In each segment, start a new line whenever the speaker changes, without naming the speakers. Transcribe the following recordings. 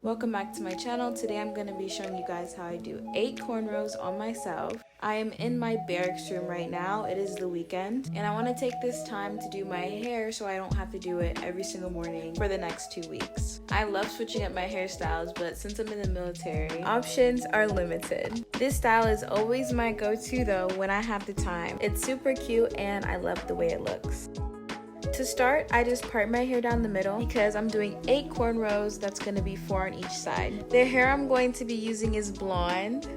Welcome back to my channel. Today I'm going to be showing you guys how I do 8 cornrows on myself. I am in my barracks room right now. It is the weekend and I want to take this time to do my hair so I don't have to do it every single morning for the next 2 weeks. I love switching up my hairstyles, but since I'm in the military, options are limited. This style is always my go-to though when I have the time. It's super cute and I love the way it looks. To start, I just part my hair down the middle because I'm doing 8 cornrows. That's going to be 4 on each side. The hair I'm going to be using is blonde.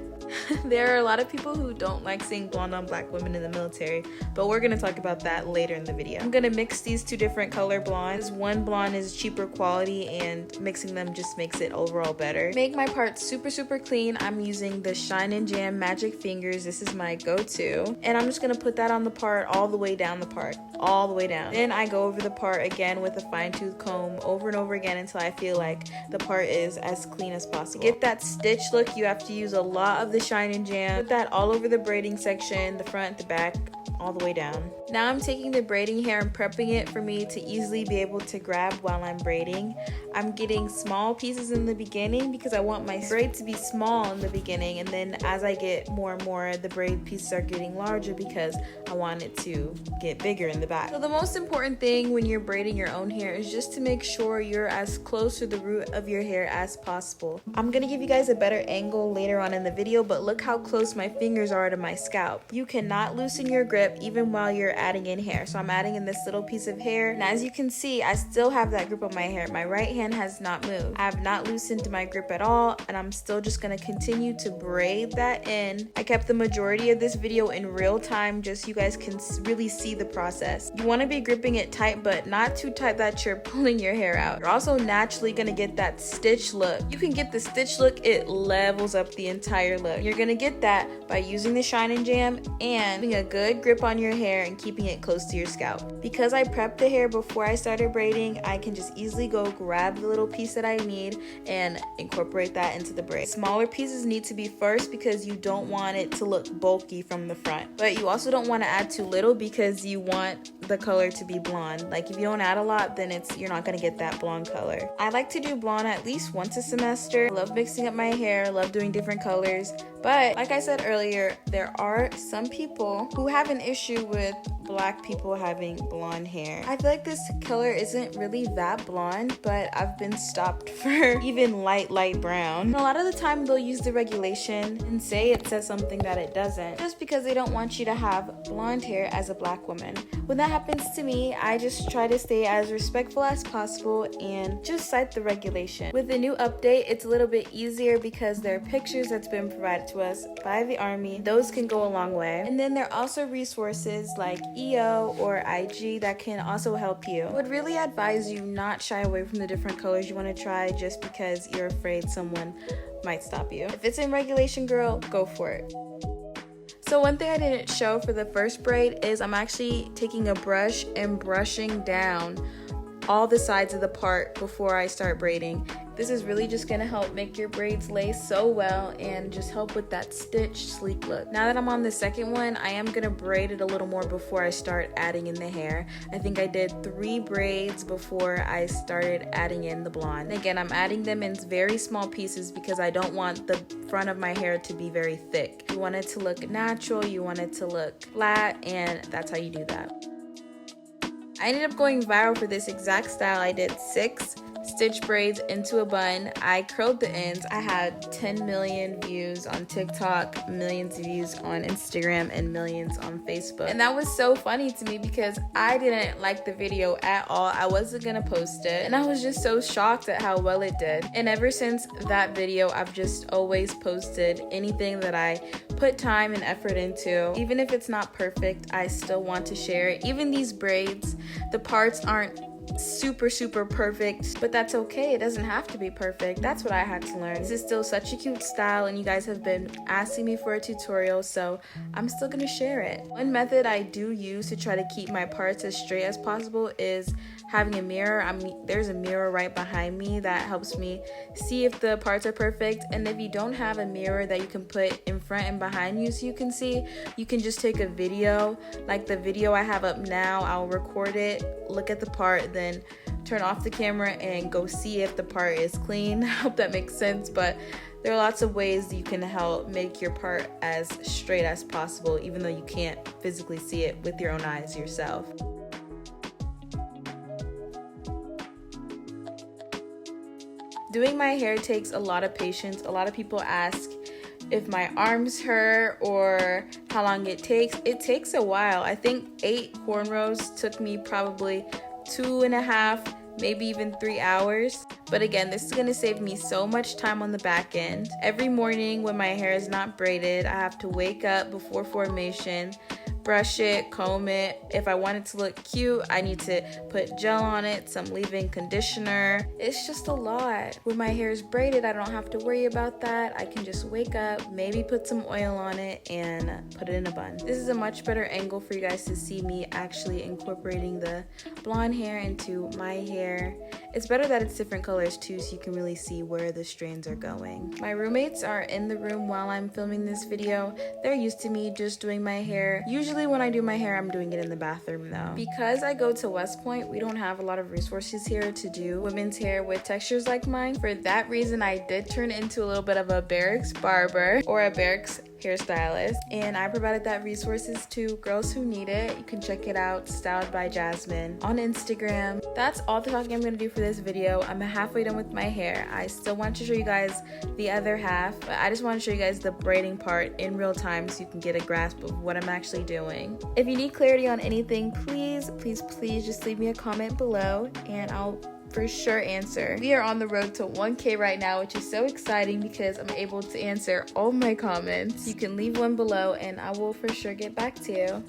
There are a lot of people who don't like seeing blonde on black women in the military, but we're going to talk about that later in the video. I'm going to mix these 2 different color blondes. One blonde is cheaper quality and mixing them just makes it overall better. Make my parts super clean. I'm using the Shine and Jam Magic Fingers. This is my go-to. And I'm just going to put that on the part all the way down the part. All the way down. Then I go over the part again with a fine-tooth comb over and over again until I feel like the part is as clean as possible. To get that stitch look, you have to use a lot of the Shine and Jam. Put that all over the braiding section, the front, the back, all the way down. Now I'm taking the braiding hair and prepping it for me to easily be able to grab while I'm braiding. I'm getting small pieces in the beginning because I want my braid to be small in the beginning, and then as I get more and more, the braid pieces are getting larger because I want it to get bigger in the back. So the most important thing when you're braiding your own hair is just to make sure you're as close to the root of your hair as possible. I'm gonna give you guys a better angle later on in the video, but look how close my fingers are to my scalp. You cannot loosen your grip even while you're adding in hair. So I'm adding in this little piece of hair, and as you can see, I still have that grip on my hair. My right hand has not moved. I have not loosened my grip at all, and I'm still just gonna continue to braid that in. I kept the majority of this video in real time just so you guys can really see the process. You want to be gripping it tight, but not too tight that you're pulling your hair out. You're also naturally gonna get that stitch look. You can get the stitch look, it levels up the entire look. You're gonna get that by using the Shine and Jam and having a good grip on your hair and keeping it close to your scalp. Because I prepped the hair before I started braiding, I can just easily go grab the little piece that I need and incorporate that into the braid. Smaller pieces need to be first because you don't want it to look bulky from the front, but you also don't want to add too little because you want the color to be blonde. Like if you don't add a lot, then you're not going to get that blonde color. I like to do blonde at least once a semester. I love mixing up my hair, love doing different colors, but like I said earlier, there are some people who have an issue with black people having blonde hair. I feel like this color isn't really that blonde, but I've been stopped for even light brown. And a lot of the time they'll use the regulation and say it says something that it doesn't, just because they don't want you to have blonde hair as a black woman. When that happens to me, I just try to stay as respectful as possible and just cite the regulation. With the new update, it's a little bit easier because there are pictures that's been provided to us by the Army. Those can go a long way. And then there are also resources like EO or IG that can also help you. I would really advise you not shy away from the different colors you want to try just because you're afraid someone might stop you. If it's in regulation, girl, go for it. So one thing I didn't show for the first braid is I'm actually taking a brush and brushing down all the sides of the part before I start braiding. This is really just gonna help make your braids lay so well and just help with that stitch sleek look. Now that I'm on the second one, I am gonna braid it a little more before I start adding in the hair. I think I did 3 braids before I started adding in the blonde. Again, I'm adding them in very small pieces because I don't want the front of my hair to be very thick. You want it to look natural, you want it to look flat, and that's how you do that. I ended up going viral for this exact style. I did 6 stitch braids into a bun. I curled the ends. I had 10 million views on TikTok, millions of views on Instagram, and millions on Facebook. And that was so funny to me because I didn't like the video at all. I wasn't gonna post it, and I was just so shocked at how well it did. And ever since that video, I've just always posted anything that I put time and effort into. Even if it's not perfect, I still want to share it. Even these braids, the parts aren't super perfect, but that's okay. It doesn't have to be perfect. That's what I had to learn. This is still such a cute style, and you guys have been asking me for a tutorial, so I'm still gonna share it. One method I do use to try to keep my parts as straight as possible is having a mirror. There's a mirror right behind me that helps me see if the parts are perfect. And if you don't have a mirror that you can put in front and behind you so you can see, you can just take a video, like the video I have up now. I'll record it, look at the part, then turn off the camera and go see if the part is clean. I hope that makes sense, but there are lots of ways you can help make your part as straight as possible, even though you can't physically see it with your own eyes yourself. Doing my hair takes a lot of patience. A lot of people ask if my arms hurt or how long it takes. It takes a while. I think 8 cornrows took me probably 2.5, maybe even 3 hours. But again, this is going to save me so much time on the back end. Every morning when my hair is not braided, I have to wake up before formation, brush it, comb it. If I want it to look cute, I need to put gel on it, some leave-in conditioner. It's just a lot. When my hair is braided, I don't have to worry about that. I can just wake up, maybe put some oil on it, and put it in a bun. This is a much better angle for you guys to see me actually incorporating the blonde hair into my hair. It's better that it's different colors too, so you can really see where the strands are going. My roommates are in the room while I'm filming this video. They're used to me just doing my hair. Usually when I do my hair, I'm doing it in the bathroom though. Because I go to West Point, we don't have a lot of resources here to do women's hair with textures like mine. For that reason, I did turn into a little bit of a barracks barber or a barracks hairstylist, and I provided that resources to girls who need it. You can check it out, Styled by Jasmine, on Instagram. That's all the talking I'm going to do for this video. I'm halfway done with my hair. I still want to show you guys the other half, but I just want to show you guys the braiding part in real time so you can get a grasp of what I'm actually doing. If you need clarity on anything, please just leave me a comment below and I'll for sure answer. We are on the road to 1K right now, which is so exciting because I'm able to answer all my comments. You can leave one below and I will for sure get back to you.